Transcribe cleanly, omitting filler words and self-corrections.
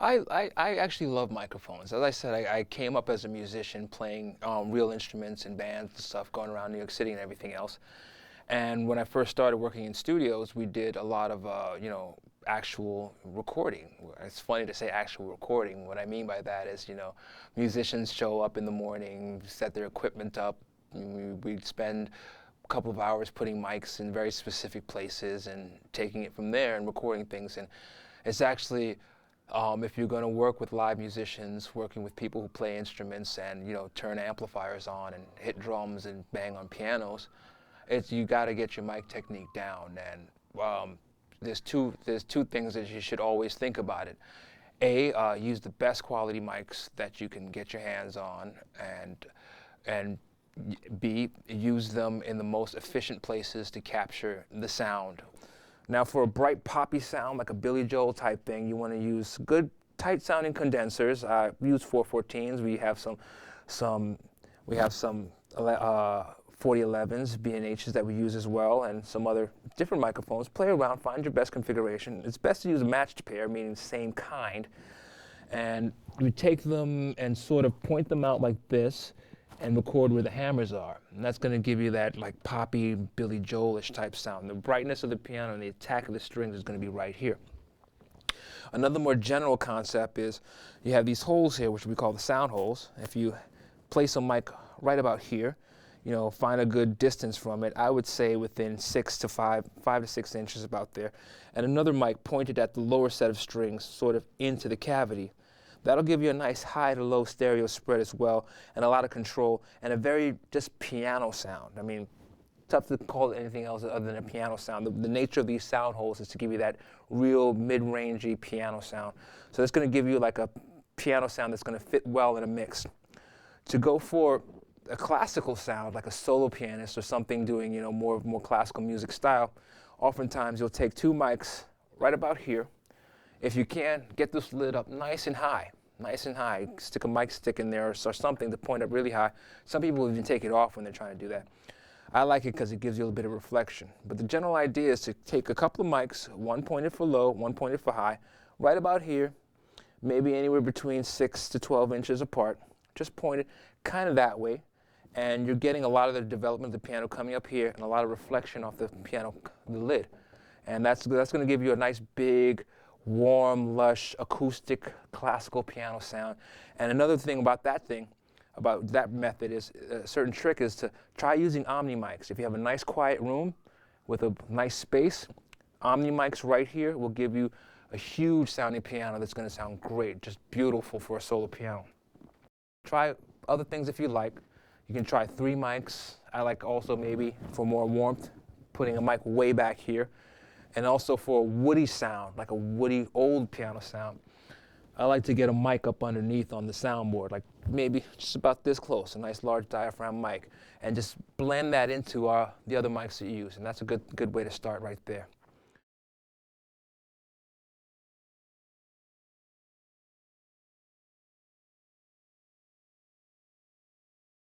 I actually love microphones. As I said, I came up as a musician playing real instruments in bands and stuff, going around New York City and everything else. And when I first started working in studios, we did a lot of, actual recording. It's funny to say actual recording. What I mean by that is, musicians show up in the morning, set their equipment up. We'd spend a couple of hours putting mics in very specific places and taking it from there and recording things. And it's actually, if you're going to work with live musicians, working with people who play instruments and turn amplifiers on and hit drums and bang on pianos, you got to get your mic technique down. And there's two things that you should always think about it. A, use the best quality mics that you can get your hands on, and B, use them in the most efficient places to capture the sound. Now, for a bright poppy sound, like a Billy Joel type thing, you want to use good, tight sounding condensers. We use 414s. We have some 4011s, B&Hs that we use as well, and some other different microphones. Play around, find your best configuration. It's best to use a matched pair, meaning same kind. And you take them and sort of point them out like this and record where the hammers are. And that's going to give you that like poppy, Billy Joel-ish type sound. The brightness of the piano and the attack of the strings is going to be right here. Another more general concept is you have these holes here, which we call the sound holes. If you place a mic right about here, find a good distance from it. I would say within 5 to 6 inches about there. And another mic pointed at the lower set of strings, sort of into the cavity. That'll give you a nice high to low stereo spread as well, and a lot of control, and a very just piano sound. I mean, tough to call it anything else other than a piano sound. The nature of these sound holes is to give you that real mid-rangey piano sound. So it's going to give you like a piano sound that's going to fit well in a mix. To go for a classical sound, like a solo pianist or something doing, more classical music style, oftentimes you'll take two mics right about here. If you can, get this lid up nice and high. Stick a mic stick in there or something to point up really high. Some people even take it off when they're trying to do that. I like it because it gives you a little bit of reflection. But the general idea is to take a couple of mics, one pointed for low, one pointed for high, right about here, maybe anywhere between 6 to 12 inches apart. Just point it kind of that way. And you're getting a lot of the development of the piano coming up here and a lot of reflection off the piano, the lid. And that's going to give you a nice big, warm, lush, acoustic, classical piano sound. And another thing about that method is a certain trick is to try using Omni mics. If you have a nice quiet room with a nice space, Omni mics right here will give you a huge sounding piano that's going to sound great, just beautiful for a solo piano. Try other things if you like. You can try 3 mics. I like also maybe for more warmth, putting a mic way back here. And also for a woody sound, like a woody old piano sound, I like to get a mic up underneath on the soundboard, like maybe just about this close, a nice large diaphragm mic, and just blend that into the other mics that you use. And that's a good way to start right there.